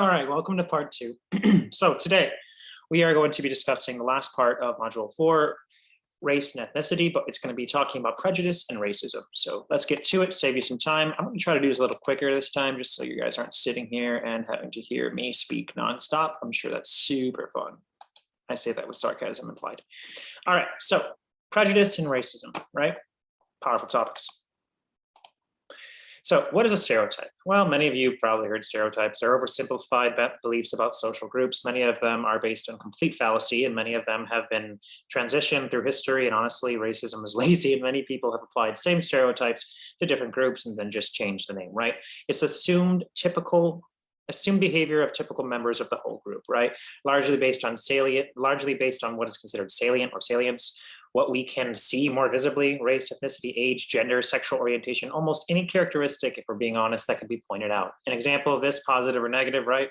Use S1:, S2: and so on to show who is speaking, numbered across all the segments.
S1: All right, welcome to part 2. So today we are going to be discussing the last part of module 4, race and ethnicity, but it's going to be talking about prejudice and racism. So let's get to it, save you some time. I'm going to try to do this a little quicker this time, just so you guys aren't sitting here and having to hear me speak nonstop. I'm sure that's super fun. I say that with sarcasm implied. All right, so prejudice and racism, right? Powerful topics. So what is a stereotype? Well, many of you probably heard stereotypes. They're oversimplified beliefs about social groups. Many of them are based on complete fallacy, and many of them have been transitioned through history. And honestly, racism is lazy, and many people have applied same stereotypes to different groups and then just changed the name, right? It's assumed behavior of typical members of the whole group, right? Largely based on what is considered salient or salience, what we can see more visibly: race, ethnicity, age, gender, sexual orientation, almost any characteristic, if we're being honest, that can be pointed out. An example of this, positive or negative, right?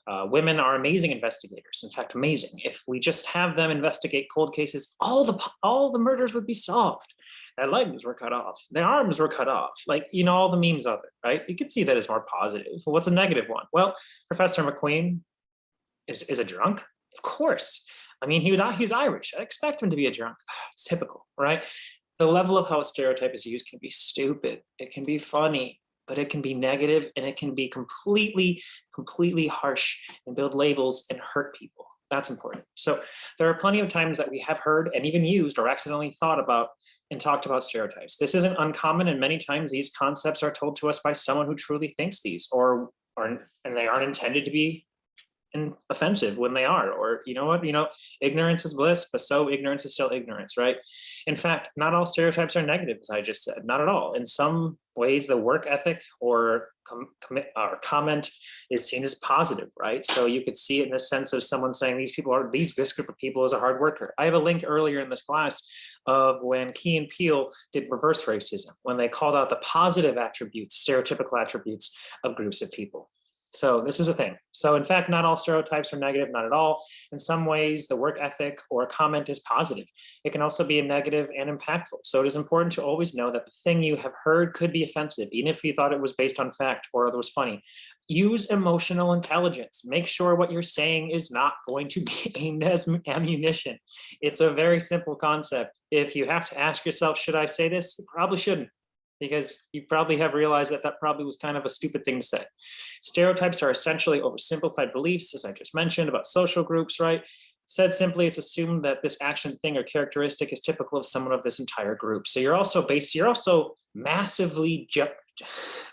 S1: Women are amazing investigators. In fact, amazing. If we just have them investigate cold cases, all the murders would be solved. Their legs were cut off, their arms were cut off, like, you know, all the memes of it, right? You can see that as more positive. Well, what's a negative one? Well, Professor McQueen is a drunk? Of course. I mean, he's Irish. I expect him to be a drunk. It's typical, right? The level of how a stereotype is used can be stupid. It can be funny, but it can be negative, and it can be completely harsh and build labels and hurt people. That's important. So there are plenty of times that we have heard and even used or accidentally thought about and talked about stereotypes. This isn't uncommon, and many times these concepts are told to us by someone who truly thinks these, and they aren't intended to be offensive when they are. Or you know what, ignorance is bliss, but so ignorance is still ignorance, right? In fact, not all stereotypes are negative, as I just said. Not at all. In some ways, the work ethic or comment is seen as positive, right? So you could see it in the sense of someone saying this group of people is a hard worker. I have a link earlier in this class of when Key and Peele did reverse racism, when they called out the positive attributes, stereotypical attributes of groups of people. So this is a thing. So in fact, not all stereotypes are negative, not at all. In some ways, the work ethic or comment is positive. It can also be a negative and impactful. So it is important to always know that the thing you have heard could be offensive, even if you thought it was based on fact or it was funny. Use emotional intelligence. Make sure what you're saying is not going to be aimed as ammunition. It's a very simple concept. If you have to ask yourself, should I say this? You probably shouldn't, because you probably have realized that probably was kind of a stupid thing to say. Stereotypes are essentially oversimplified beliefs, as I just mentioned, about social groups, right? Said simply, it's assumed that this action, thing, or characteristic is typical of someone of this entire group. So you're also massively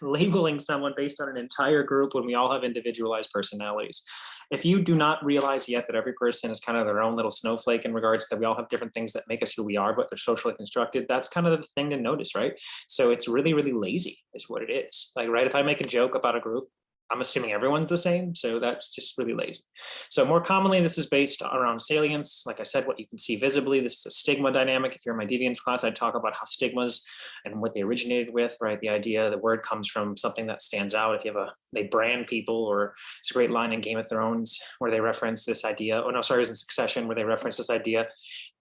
S1: labeling someone based on an entire group when we all have individualized personalities. If you do not realize yet that every person is kind of their own little snowflake in regards to that we all have different things that make us who we are, but they're socially constructed, that's kind of the thing to notice, right? So it's really lazy is what it is. Like, right, if I make a joke about a group, I'm assuming everyone's the same, so that's just really lazy. So more commonly, this is based around salience. Like I said, what you can see visibly. This is a stigma dynamic. If you're in my deviance class, I'd talk about how stigmas and what they originated with, right? The idea, the word comes from something that stands out. If you have they brand people, or it's a great line in Game of Thrones where they reference this idea. Oh no, sorry, it was in Succession, where they reference this idea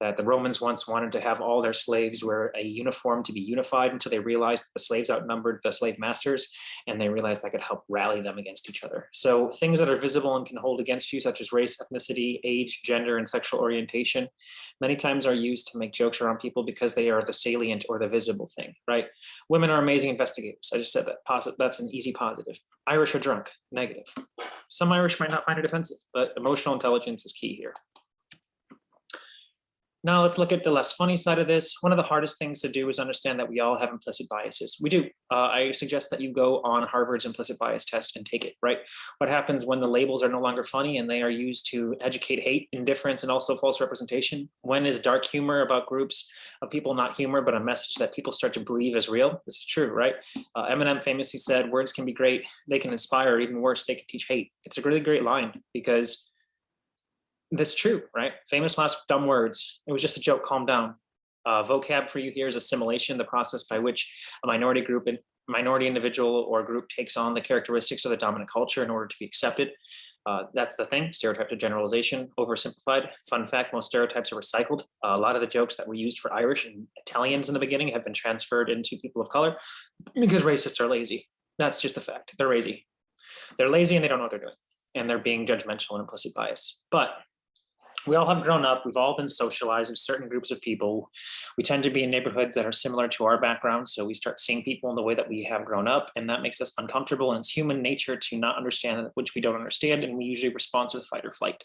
S1: that the Romans once wanted to have all their slaves wear a uniform to be unified, until they realized that the slaves outnumbered the slave masters, and they realized that could help rally them against each other. So things that are visible and can hold against you, such as race, ethnicity, age, gender, and sexual orientation, many times are used to make jokes around people because they are the salient or the visible thing, right? Women are amazing investigators. I just said that. That's an easy positive. Irish are drunk, negative. Some Irish might not find it offensive, but emotional intelligence is key here. Now let's look at the less funny side of this. One of the hardest things to do is understand that we all have implicit biases. We do. I suggest that you go on Harvard's implicit bias test and take it, right? What happens when the labels are no longer funny and they are used to educate hate, indifference, and also false representation? When is dark humor about groups of people not humor, but a message that people start to believe is real? This is true, right? Eminem famously said, words can be great, they can inspire, or even worse, they can teach hate. It's a really great line, because that's true, right? Famous last dumb words. It was just a joke, calm down. Vocab for you here is assimilation, the process by which a minority individual or group takes on the characteristics of the dominant culture in order to be accepted. That's the thing, stereotype to generalization, oversimplified. Fun fact, most stereotypes are recycled. A lot of the jokes that were used for Irish and Italians in the beginning have been transferred into people of color because racists are lazy. That's just a fact, they're lazy. They're lazy and they don't know what they're doing. and there being judgmental and implicit bias. But we all have grown up, we've all been socialized with certain groups of people. We tend to be in neighborhoods that are similar to our background, so we start seeing people in the way that we have grown up, and that makes us uncomfortable, and it's human nature to not understand which we don't understand, and we usually respond with fight or flight.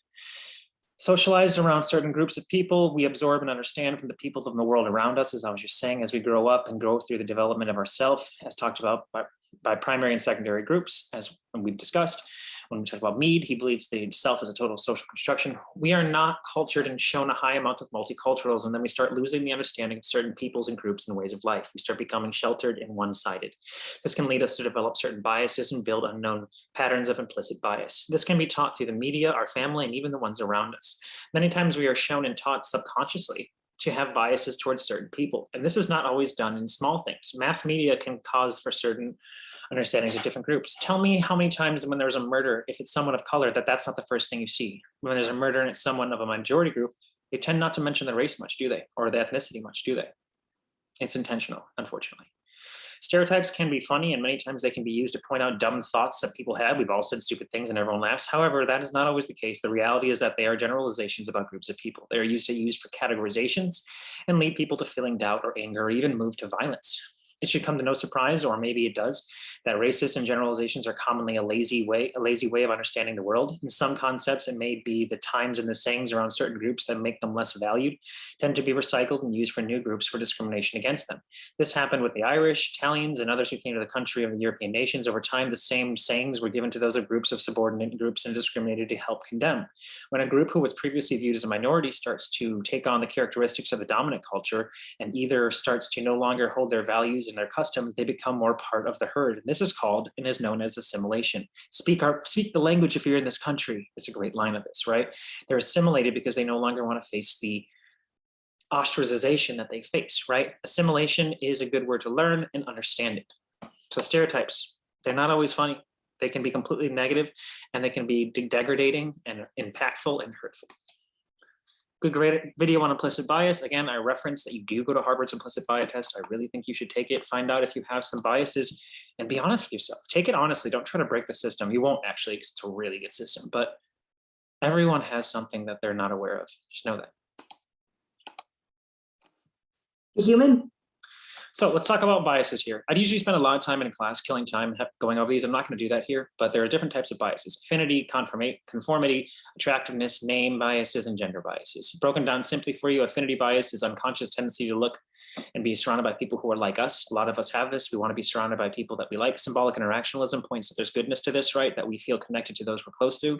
S1: Socialized around certain groups of people, we absorb and understand from the people in the world around us, as I was just saying, as we grow up and grow through the development of ourself, as talked about by primary and secondary groups, as we've discussed. When we talk about Mead, he believes the self is a total social construction. We are not cultured and shown a high amount of multiculturalism, and then we start losing the understanding of certain peoples and groups and ways of life. We start becoming sheltered and one-sided. This can lead us to develop certain biases and build unknown patterns of implicit bias. This can be taught through the media, our family, and even the ones around us. Many times we are shown and taught subconsciously to have biases towards certain people. And this is not always done in small things. Mass media can cause for certain understandings of different groups. Tell me how many times when there's a murder, if it's someone of color, that's not the first thing you see. When there's a murder and it's someone of a majority group, they tend not to mention the race much, do they? Or the ethnicity much, do they? It's intentional, unfortunately. Stereotypes can be funny, and many times they can be used to point out dumb thoughts that people have. We've all said stupid things and everyone laughs. However, that is not always the case. The reality is that they are generalizations about groups of people. They are used for categorizations and lead people to feeling doubt or anger or even move to violence. It should come to no surprise, or maybe it does, that racists and generalizations are commonly a lazy way of understanding the world. In some concepts, it may be the times and the sayings around certain groups that make them less valued tend to be recycled and used for new groups for discrimination against them. This happened with the Irish, Italians, and others who came to the country of the European nations. Over time, the same sayings were given to those of groups of subordinate groups and discriminated to help condemn. When a group who was previously viewed as a minority starts to take on the characteristics of the dominant culture and either starts to no longer hold their values and their customs, they become more part of the herd. And this is called and is known as assimilation. Speak the language if you're in this country. It's a great line of this, right? They're assimilated because they no longer want to face the ostracization that they face, right? Assimilation is a good word to learn and understand it. So stereotypes, they're not always funny. They can be completely negative, and they can be degrading and impactful and hurtful. Good great video on implicit bias. Again, I reference that you do go to Harvard's implicit bias test. I really think you should take it, find out if you have some biases, and be honest with yourself. Take it honestly. Don't try to break the system. You won't actually, because it's a really good system, but everyone has something that they're not aware of. Just know that.
S2: Human.
S1: So let's talk about biases here. I'd usually spend a lot of time in class killing time going over these. I'm not going to do that here, but there are different types of biases: affinity, conformity, attractiveness, name biases, and gender biases. Broken down simply for you, affinity bias is unconscious tendency to look and be surrounded by people who are like us. A lot of us have this. We want to be surrounded by people that we like. Symbolic interactionalism points that there's goodness to this, right? That we feel connected to those we're close to.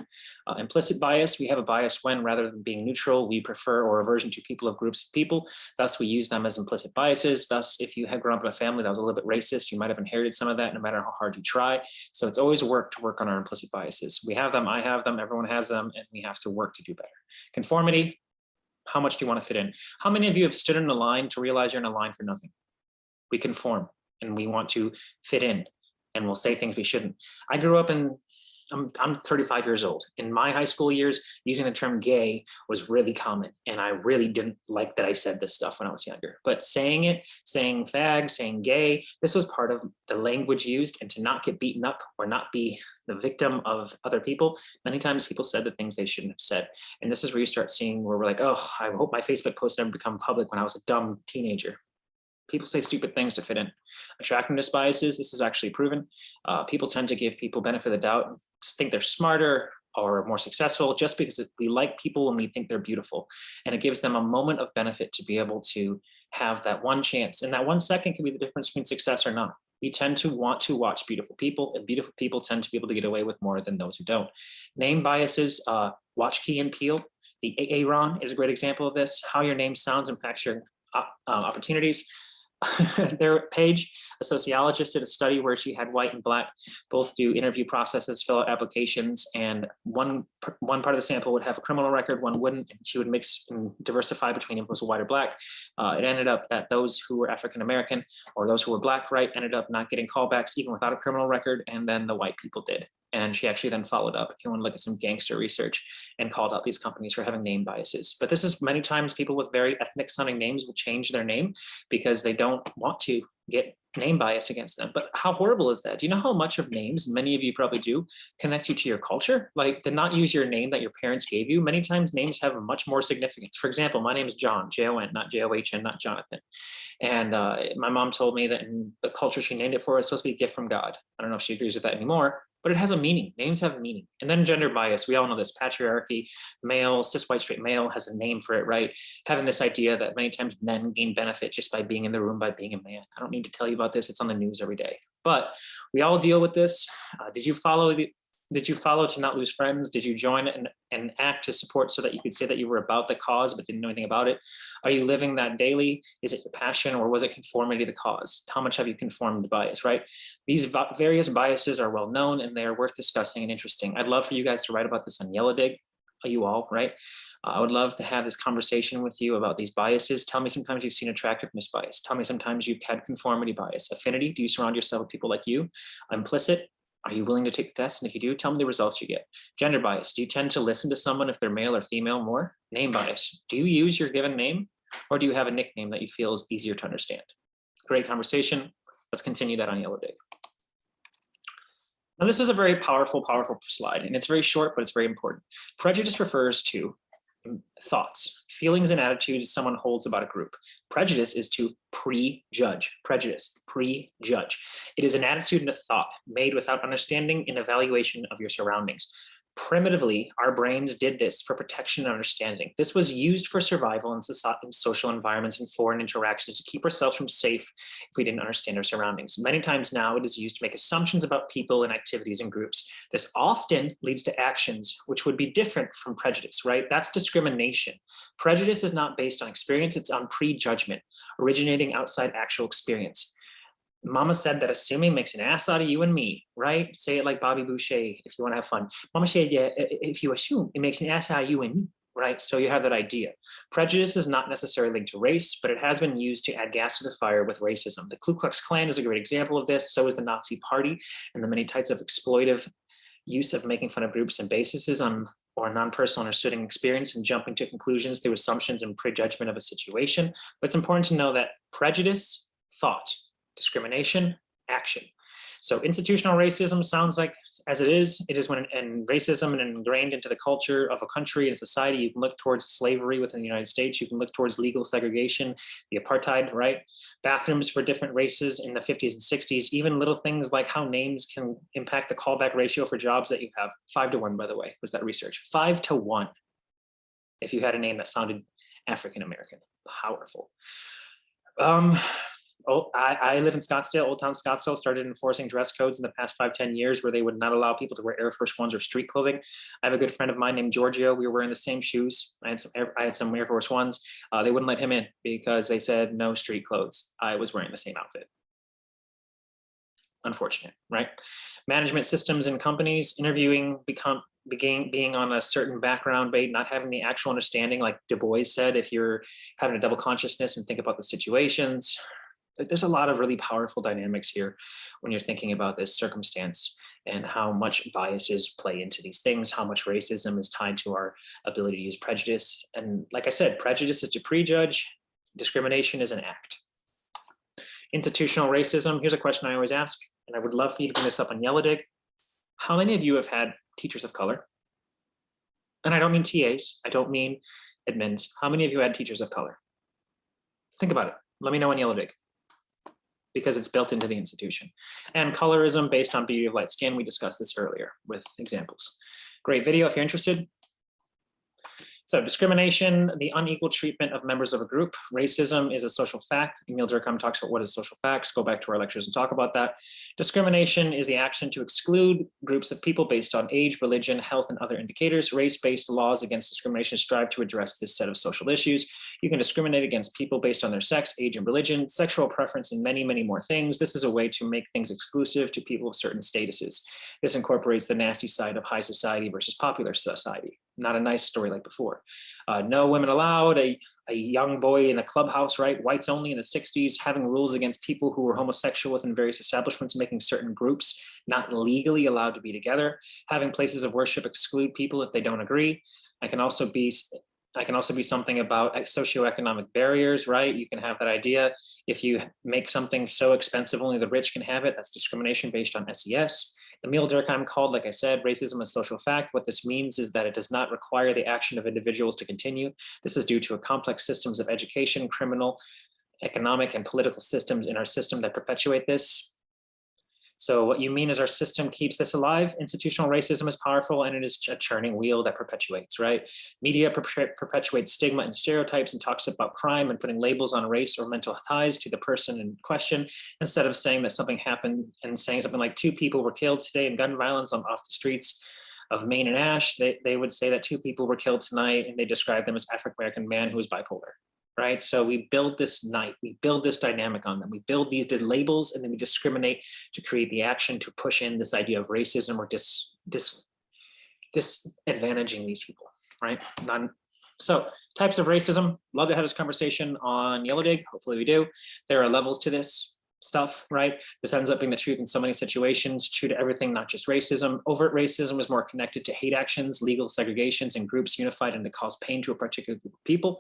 S1: Implicit bias, we have a bias when, rather than being neutral, we prefer or aversion to people of groups of people. Thus, we use them as implicit biases. Thus, if you had grown up in a family that was a little bit racist, you might have inherited some of that no matter how hard you try. So it's always work to work on our implicit biases. We have them, I have them, everyone has them, and we have to work to do better. Conformity, how much do you want to fit in? How many of you have stood in a line to realize you're in a line for nothing? We conform and we want to fit in, and we'll say things we shouldn't. I grew up in, I'm 35 years old. In my high school years, using the term gay was really common, and I really didn't like that I said this stuff when I was younger. But saying it, saying fag, saying gay, this was part of the language used, and to not get beaten up or not be the victim of other people, many times people said the things they shouldn't have said. And this is where you start seeing where we're like, oh, I hope my Facebook post never become public when I was a dumb teenager. People say stupid things to fit in. Attractiveness biases, this is actually proven. People tend to give people benefit of the doubt and think they're smarter or more successful just because we like people and we think they're beautiful. And it gives them a moment of benefit to be able to have that one chance. And that 1 second can be the difference between success or not. We tend to want to watch beautiful people, and beautiful people tend to be able to get away with more than those who don't. Name biases, watch Key and Peele. The Aaron is a great example of this. How your name sounds impacts your opportunities. Their Paige, a sociologist, did a study where she had white and black both do interview processes, fill out applications, and one part of the sample would have a criminal record, one wouldn't, and she would mix and diversify between if it was white or black. It ended up that those who were African American or those who were black, right, ended up not getting callbacks even without a criminal record, and then the white people did. And she actually then followed up, if you want to look at some gangster research, and called out these companies for having name biases. But this is many times people with very ethnic sounding names will change their name because they don't want to get name bias against them. But how horrible is that? Do you know how much of names, many of you probably do, connect you to your culture? Like, to not use your name that your parents gave you, many times names have much more significance. For example, my name is John, Jon, not John, not Jonathan. And my mom told me that in the culture she named it for, it's supposed to be a gift from God. I don't know if she agrees with that anymore, but it has a meaning. Names have meaning. And then gender bias, we all know this. Patriarchy, male, cis white straight male has a name for it, right? Having this idea that many times men gain benefit just by being in the room, by being a man. I don't need to tell you about this, it's on the news every day. But we all deal with this. Did you follow to not lose friends? Did you join an act to support so that you could say that you were about the cause but didn't know anything about it? Are you living that daily? Is it your passion, or was it conformity to the cause? How much have you conformed to bias, right? These various biases are well known and they are worth discussing and interesting. I'd love for you guys to write about this on Yellow Dig, you all, right? I would love to have this conversation with you about these biases. Tell me sometimes you've seen attractiveness bias. Tell me sometimes you've had conformity bias. Affinity, do you surround yourself with people like you? Implicit, are you willing to take the test? And if you do, tell me the results you get. Gender bias, do you tend to listen to someone if they're male or female more? Name bias, do you use your given name, or do you have a nickname that you feel is easier to understand? Great conversation. Let's continue that on Yellow Day. Now, this is a very powerful slide, and it's very short, but it's very important. Prejudice refers to thoughts, feelings, and attitudes someone holds about a group. Prejudice is to prejudge. Prejudice, prejudge. It is an attitude and a thought made without understanding and evaluation of your surroundings. Primitively, our brains did this for protection and understanding. This was used for survival in social environments and foreign interactions to keep ourselves from safe if we didn't understand our surroundings. Many times now it is used to make assumptions about people and activities and groups. This often leads to actions which would be different from prejudice, right? That's discrimination. Prejudice is not based on experience, it's on prejudgment, originating outside actual experience. Mama said that assuming makes an ass out of you and me, right? Say it like Bobby Boucher if you want to have fun. Mama said, yeah, if you assume, it makes an ass out of you and me, right? So you have that idea. Prejudice is not necessarily linked to race, but it has been used to add gas to the fire with racism. The Ku Klux Klan is a great example of this. So is the Nazi Party and the many types of exploitive use of making fun of groups and bases on or non-personal understanding experience and jumping to conclusions through assumptions and prejudgment of a situation. But it's important to know that prejudice, thought, discrimination, action. So institutional racism sounds like, as it is when racism and ingrained into the culture of a country and society. You can look towards slavery within the United States. You can look towards legal segregation, the apartheid, right? Bathrooms for different races in the 50s and 60s, even little things like how names can impact the callback ratio for jobs that you have. 5 to 1, by the way, was that research. 5 to 1. If you had a name that sounded African-American, powerful. I live in Scottsdale. Old Town Scottsdale started enforcing dress codes in the past 5-10 years where they would not allow people to wear Air Force Ones or street clothing. I have a good friend of mine named Giorgio. We were wearing the same shoes. I had some Air Force Ones. They wouldn't let him in because they said no street clothes. I was wearing the same outfit. Unfortunate, right? Management systems in companies, interviewing being on a certain background bait, not having the actual understanding, like Du Bois said, if you're having a double consciousness and think about the situations. There's a lot of really powerful dynamics here when you're thinking about this circumstance and how much biases play into these things, how much racism is tied to our ability to use prejudice. And like I said, prejudice is to prejudge, discrimination is an act. Institutional racism, here's a question I always ask, and I would love for you to bring this up on Yellow Dig. How many of you have had teachers of color? And I don't mean TAs, I don't mean admins. How many of you had teachers of color? Think about it. Let me know on Yellow Dig, because it's built into the institution. And colorism based on beauty of light skin, we discussed this earlier with examples. Great video if you're interested. So discrimination, the unequal treatment of members of a group. Racism is a social fact. Emil Durkheim talks about what is social facts. Go back to our lectures and talk about that. Discrimination is the action to exclude groups of people based on age, religion, health, and other indicators. Race-based laws against discrimination strive to address this set of social issues. You can discriminate against people based on their sex, age, and religion, sexual preference, and many, many more things. This is a way to make things exclusive to people of certain statuses. This incorporates the nasty side of high society versus popular society. Not a nice story like before. No women allowed, a young boy in a clubhouse, right? Whites only in the 60s, having rules against people who were homosexual within various establishments, making certain groups not legally allowed to be together, having places of worship exclude people if they don't agree. I can also be I can also be something about socioeconomic barriers, right? You can have that idea. If you make something so expensive, only the rich can have it, that's discrimination based on SES. Emile Durkheim called, like I said, racism a social fact. What this means is that it does not require the action of individuals to continue. This is due to a complex systems of education, criminal, economic, and political systems in our system that perpetuate this. So what you mean is our system keeps this alive. Institutional racism is powerful, and it is a churning wheel that perpetuates, right? Media perpetuates stigma and stereotypes and talks about crime and putting labels on race or mental ties to the person in question, instead of saying that something happened and saying something like 2 people were killed today in gun violence off the streets of Maine and Ash. They would say that 2 people were killed tonight, and they describe them as African-American man who was bipolar. Right? So we build this night, we build this dynamic on them, we build these labels, and then we discriminate to create the action to push in this idea of racism or disadvantaging these people, right? So types of racism, love to have this conversation on Yellow Dig, hopefully we do. There are levels to this stuff, right? This ends up being the truth in so many situations, true to everything, not just racism. Overt racism is more connected to hate actions, legal segregations, and groups unified and to cause pain to a particular group of people.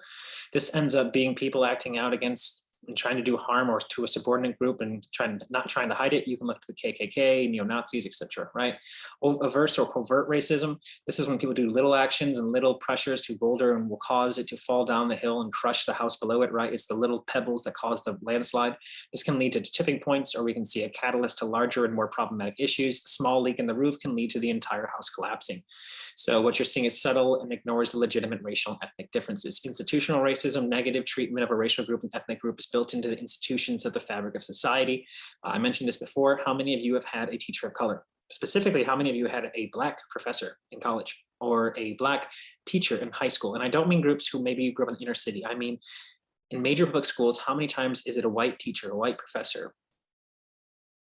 S1: This ends up being people acting out against and trying to do harm or to a subordinate group and not trying to hide it. You can look at the KKK, neo-Nazis, etc. Right? Overt or covert racism. This is when people do little actions and little pressures to boulder and will cause it to fall down the hill and crush the house below it. Right? It's the little pebbles that cause the landslide. This can lead to tipping points, or we can see a catalyst to larger and more problematic issues. A small leak in the roof can lead to the entire house collapsing. So what you're seeing is subtle and ignores the legitimate racial and ethnic differences. Institutional racism, negative treatment of a racial group and ethnic group is built into the institutions of the fabric of society. I mentioned this before. How many of you have had a teacher of color? Specifically, how many of you had a Black professor in college or a Black teacher in high school? And I don't mean groups who maybe grew up in the inner city. I mean, in major public schools, how many times is it a white teacher, a white professor?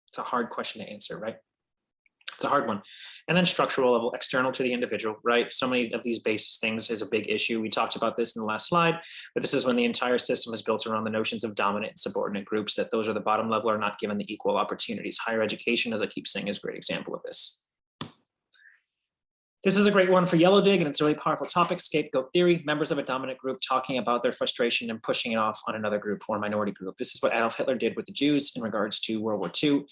S1: It's a hard question to answer, right? It's a hard one. And then structural level, external to the individual, right? So many of these basic things is a big issue. We talked about this in the last slide, but this is when the entire system is built around the notions of dominant and subordinate groups, that those are the bottom level are not given the equal opportunities. Higher education, as I keep saying, is a great example of this. This is a great one for Yellow Dig, and it's a really powerful topic, scapegoat theory, members of a dominant group talking about their frustration and pushing it off on another group or minority group. This is what Adolf Hitler did with the Jews in regards to World War II,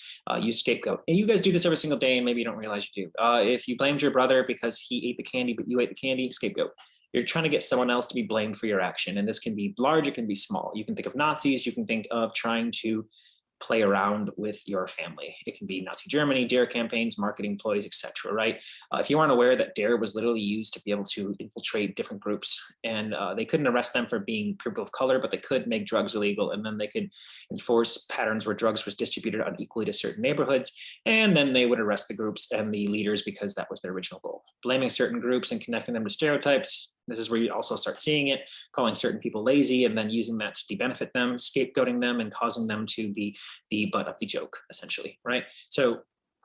S1: use scapegoat. And you guys do this every single day, and maybe you don't realize you do. If you blamed your brother because he ate the candy, but you ate the candy, scapegoat. You're trying to get someone else to be blamed for your action. And this can be large, it can be small. You can think of Nazis, you can think of trying to play around with your family. It can be Nazi Germany, DARE campaigns, marketing ploys, etc. Right? If you aren't aware that DARE was literally used to be able to infiltrate different groups, and they couldn't arrest them for being people of color, but they could make drugs illegal, and then they could enforce patterns where drugs was distributed unequally to certain neighborhoods, and then they would arrest the groups and the leaders because that was their original goal. Blaming certain groups and connecting them to stereotypes. This is where you also start seeing it, calling certain people lazy and then using that to de-benefit them, scapegoating them and causing them to be the butt of the joke, essentially, right? So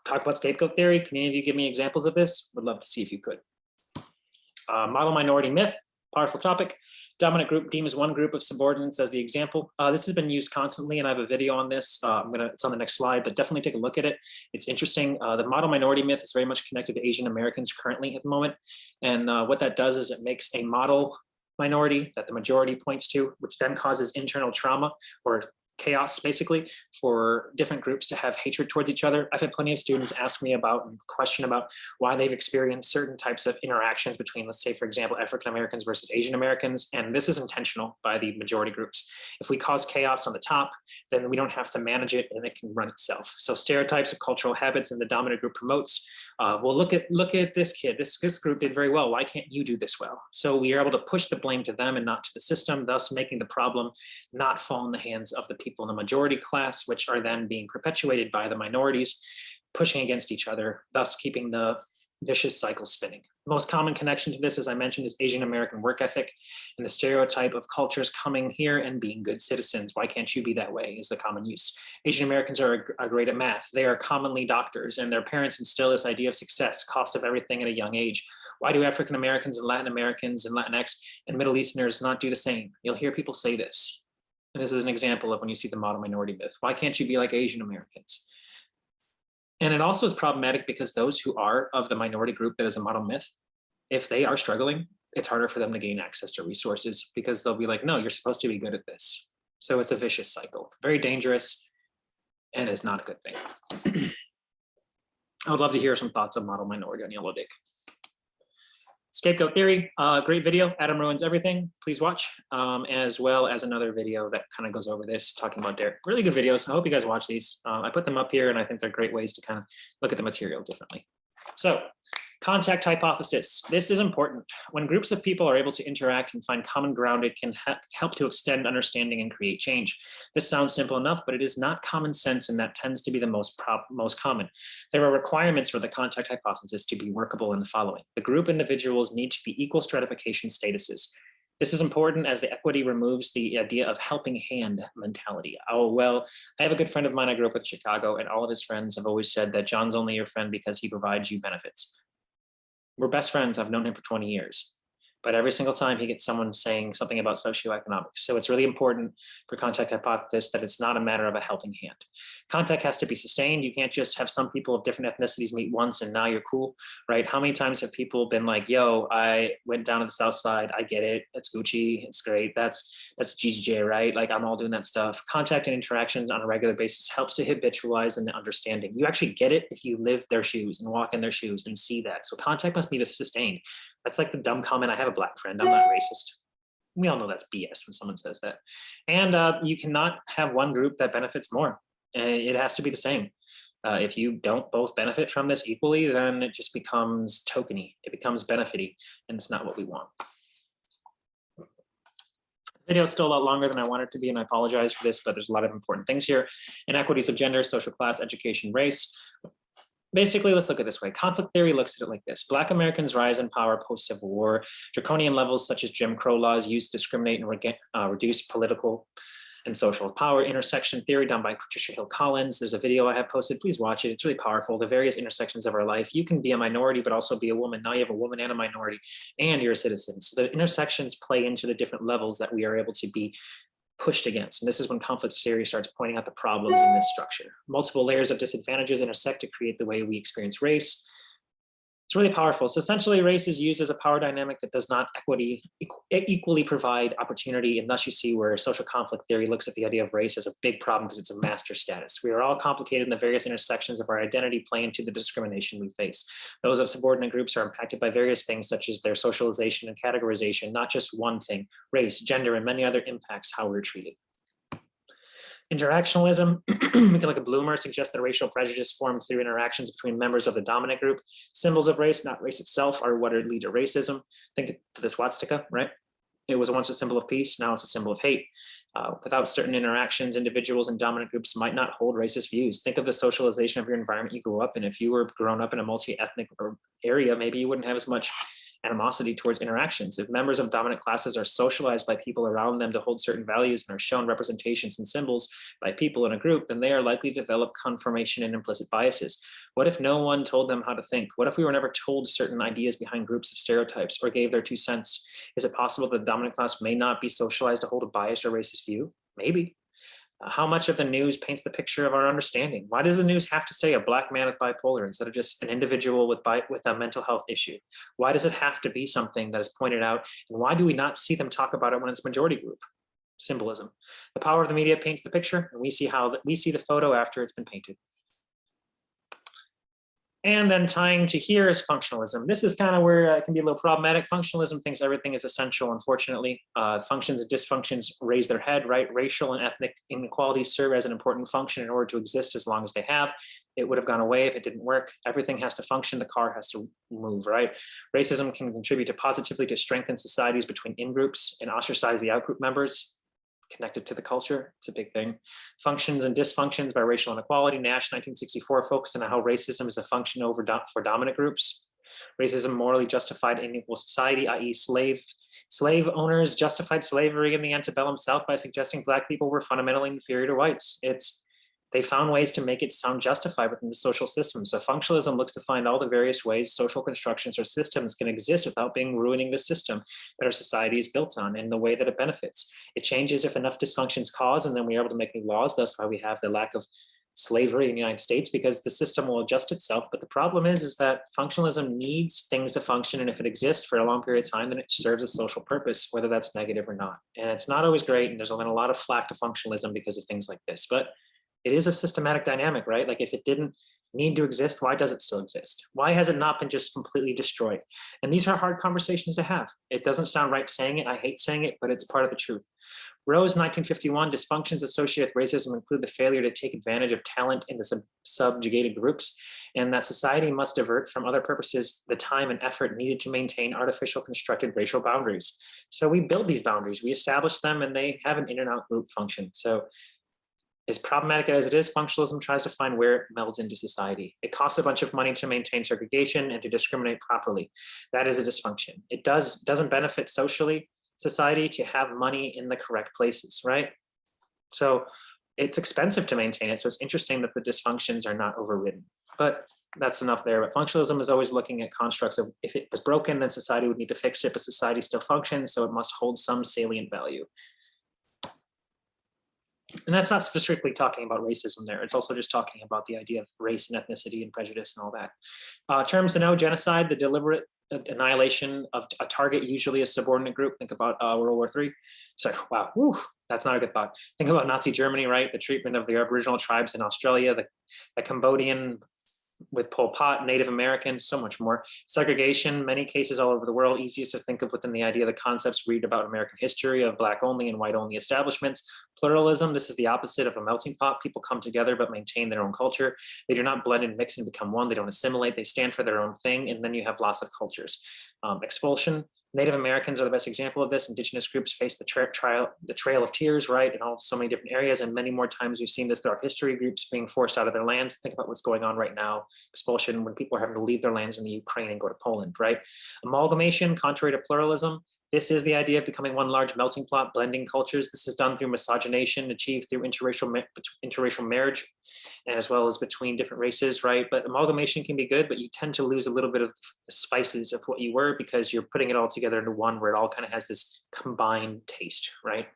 S1: talk about scapegoat theory. Can any of you give me examples of this? Would love to see if you could. Model minority myth, powerful topic. Dominant group deems one group of subordinates as the example. This has been used constantly, and I have a video on this. It's on the next slide, but definitely take a look at it. It's interesting. The model minority myth is very much connected to Asian Americans currently at the moment. And what that does is it makes a model minority that the majority points to, which then causes internal trauma or chaos, basically, for different groups to have hatred towards each other. I've had plenty of students ask me about and question about why they've experienced certain types of interactions between, let's say, for example, African Americans versus Asian Americans, and this is intentional by the majority groups. If we cause chaos on the top, then we don't have to manage it, and it can run itself. So stereotypes of cultural habits in the dominant group promotes. Well, look at this kid. This group did very well. Why can't you do this well? So we are able to push the blame to them and not to the system, thus making the problem not fall in the hands of the people in the majority class, which are then being perpetuated by the minorities, pushing against each other, thus keeping the vicious cycle spinning. The most common connection to this, as I mentioned, is Asian American work ethic and the stereotype of cultures coming here and being good citizens. Why can't you be that way is the common use. Asian Americans are great at math. They are commonly doctors, and their parents instill this idea of success, cost of everything at a young age. Why do African Americans and Latin Americans and Latinx and Middle Easterners not do the same? You'll hear people say this. And this is an example of when you see the model minority myth. Why can't you be like Asian Americans? And it also is problematic because those who are of the minority group that is a model myth, if they are struggling, it's harder for them to gain access to resources because they'll be like, no, you're supposed to be good at this. So it's a vicious cycle, very dangerous, and is not a good thing. I would love to hear some thoughts on model minority on Yellow Dick. Scapegoat Theory, great video. Adam ruins everything. Please watch, as well as another video that kind of goes over this, talking about Derek. Really good videos. I hope you guys watch these. I put them up here, and I think they're great ways to kind of look at the material differently. So, contact hypothesis. This is important. When groups of people are able to interact and find common ground, it can help to extend understanding and create change. This sounds simple enough, but it is not common sense, and that tends to be the most common. There are requirements for the contact hypothesis to be workable in the following. The group individuals need to be equal stratification statuses. This is important as the equity removes the idea of helping hand mentality. Oh, well, I have a good friend of mine, I grew up in Chicago, and all of his friends have always said that John's only your friend because he provides you benefits. We're best friends. I've known him for 20 years. But every single time he gets someone saying something about socioeconomics. So it's really important for contact hypothesis that it's not a matter of a helping hand. Contact has to be sustained. You can't just have some people of different ethnicities meet once and now you're cool, right? How many times have people been like, yo, I went down to the South Side. I get it. It's Gucci. It's great. That's GGJ, right? Like I'm all doing that stuff. Contact and interactions on a regular basis helps to habitualize in the understanding. You actually get it if you live their shoes and walk in their shoes and see that. So contact must be sustained. That's like the dumb comment, I have a black friend, I'm not racist. We all know that's BS when someone says that. And you cannot have one group that benefits more. It has to be the same. If you don't both benefit from this equally, then it just becomes tokeny. It becomes benefity, and it's not what we want. The video is still a lot longer than I want it to be, and I apologize for this, but there's a lot of important things here. Inequities of gender, social class, education, race. Basically, let's look at it this way. Conflict theory looks at it like this. Black Americans' rise in power post-Civil War. Draconian levels such as Jim Crow laws used to discriminate and reduce political and social power. Intersection theory done by Patricia Hill Collins. There's a video I have posted. Please watch it. It's really powerful. The various intersections of our life. You can be a minority, but also be a woman. Now you have a woman and a minority, and you're a citizen. So the intersections play into the different levels that we are able to be pushed against. And this is when conflict theory starts pointing out the problems in this structure. Multiple layers of disadvantages intersect to create the way we experience race. It's really powerful. So essentially race is used as a power dynamic that does not equally provide opportunity. And thus you see where social conflict theory looks at the idea of race as a big problem because it's a master status. We are all complicated in the various intersections of our identity play into the discrimination we face. Those of subordinate groups are impacted by various things such as their socialization and categorization, not just one thing, race, gender, and many other impacts how we're treated. Interactionalism, we can look at Bloomer, suggests that racial prejudice formed through interactions between members of the dominant group. Symbols of race, not race itself, are what lead to racism. Think to the swastika, right? It was once a symbol of peace, now it's a symbol of hate. Without certain interactions, individuals in dominant groups might not hold racist views. Think of the socialization of your environment you grew up in. If you were grown up in a multi-ethnic area, maybe you wouldn't have as much animosity towards interactions. If members of dominant classes are socialized by people around them to hold certain values and are shown representations and symbols by people in a group, then they are likely to develop confirmation and implicit biases. What if no one told them how to think? What if we were never told certain ideas behind groups of stereotypes or gave their 2 cents? Is it possible that the dominant class may not be socialized to hold a biased or racist view? Maybe. How much of the news paints the picture of our understanding? Why does the news have to say a black man with bipolar instead of just an individual with a mental health issue? Why does it have to be something that is pointed out? And why do we not see them talk about it when it's majority group? Symbolism. The power of the media paints the picture, and we see the photo after it's been painted. And then tying to here is functionalism. This is kind of where it can be a little problematic. Functionalism thinks everything is essential, unfortunately. Functions and dysfunctions raise their head, right? Racial and ethnic inequalities serve as an important function in order to exist as long as they have. It would have gone away if it didn't work. Everything has to function, the car has to move, right? Racism can contribute positively to strengthen societies between in-groups and ostracize the out-group members. Connected to the culture, it's a big thing. Functions and dysfunctions by racial inequality. Nash, 1964, focused on how racism is a function for dominant groups. Racism morally justified unequal society, i.e. slave owners justified slavery in the antebellum South by suggesting Black people were fundamentally inferior to whites. They found ways to make it sound justified within the social system. So functionalism looks to find all the various ways social constructions or systems can exist without ruining the system that our society is built on and the way that it benefits. It changes if enough dysfunctions cause, and then we're able to make new laws. That's why we have the lack of slavery in the United States because the system will adjust itself. But the problem is that functionalism needs things to function. And if it exists for a long period of time, then it serves a social purpose, whether that's negative or not. And it's not always great. And there's been a lot of flack to functionalism because of things like this. But it is a systematic dynamic, right? Like if it didn't need to exist, why does it still exist? Why has it not been just completely destroyed? And these are hard conversations to have. It doesn't sound right saying it. I hate saying it, but it's part of the truth. Rose, 1951, dysfunctions associated with racism include the failure to take advantage of talent in the subjugated groups, and that society must divert from other purposes the time and effort needed to maintain artificial constructed racial boundaries. So we build these boundaries, we establish them, and they have an in and out group function. So as problematic as it is, functionalism tries to find where it melds into society. It costs a bunch of money to maintain segregation and to discriminate properly. That is a dysfunction. It doesn't benefit society to have money in the correct places, right? So it's expensive to maintain it. So it's interesting that the dysfunctions are not overridden, but that's enough there. But functionalism is always looking at constructs of if it was broken, then society would need to fix it, but society still functions, so it must hold some salient value. And that's not specifically talking about racism there. It's also just talking about the idea of race and ethnicity and prejudice and all that. Terms to know: genocide, the deliberate annihilation of a target, usually a subordinate group. Think about World War III. So, wow, whew, that's not a good thought. Think about Nazi Germany, right? The treatment of the Aboriginal tribes in Australia, the Cambodian with Pol Pot, Native Americans, so much more. Segregation, many cases all over the world, easiest to think of within the idea of the concepts read about American history of Black only and white only establishments. Pluralism, this is the opposite of a melting pot. People come together but maintain their own culture. They do not blend and mix and become one. They don't assimilate. They stand for their own thing. And then you have lots of cultures. Expulsion, Native Americans are the best example of this. Indigenous groups face the trail of tears, right, in so many different areas. And many more times we've seen this throughout history, groups being forced out of their lands. Think about what's going on right now. Expulsion, when people are having to leave their lands in the Ukraine and go to Poland, right? Amalgamation, contrary to pluralism, this is the idea of becoming one large melting pot, blending cultures. This is done through miscegenation, achieved through interracial marriage, and as well as between different races, right? But amalgamation can be good, but you tend to lose a little bit of the spices of what you were because you're putting it all together into one where it all kind of has this combined taste, right?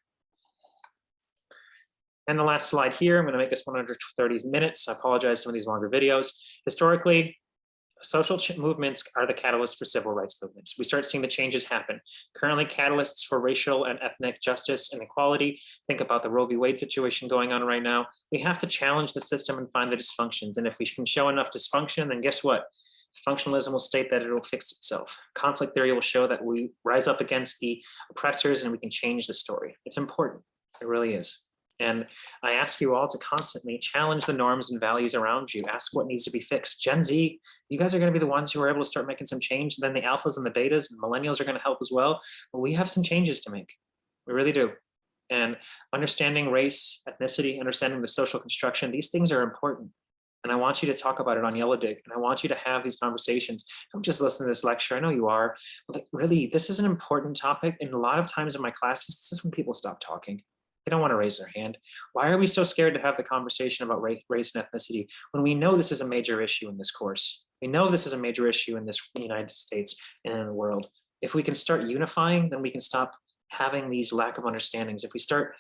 S1: And the last slide here, I'm going to make this 130 minutes. I apologize for some of these longer videos. Historically, social movements are the catalyst for civil rights movements. We start seeing the changes happen. Currently, catalysts for racial and ethnic justice and equality. Think about the Roe v. Wade situation going on right now. We have to challenge the system and find the dysfunctions. And if we can show enough dysfunction, then guess what? Functionalism will state that it will fix itself. Conflict theory will show that we rise up against the oppressors and we can change the story. It's important. It really is. And I ask you all to constantly challenge the norms and values around you. Ask what needs to be fixed. Gen Z, you guys are going to be the ones who are able to start making some change. Then the alphas and the betas and millennials are going to help as well. But we have some changes to make. We really do. And understanding race, ethnicity, understanding the social construction, these things are important. And I want you to talk about it on Yellow Dig. And I want you to have these conversations. Don't just listen to this lecture. I know you are. But like, really, this is an important topic. And a lot of times in my classes, this is when people stop talking. They don't want to raise their hand. Why are we so scared to have the conversation about race and ethnicity when we know this is a major issue in this course? We know this is a major issue in the United States and in the world. If we can start unifying, then we can stop having these lack of understandings. If we start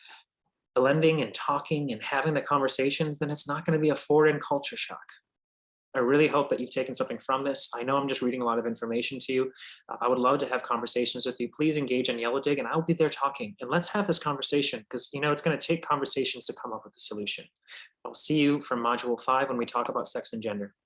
S1: blending and talking and having the conversations, then it's not going to be a foreign culture shock. I really hope that you've taken something from this. I know I'm just reading a lot of information to you. I would love to have conversations with you. Please engage on Yellow Dig and I'll be there talking. And let's have this conversation because, you know, it's going to take conversations to come up with a solution. I'll see you from Module 5 when we talk about sex and gender.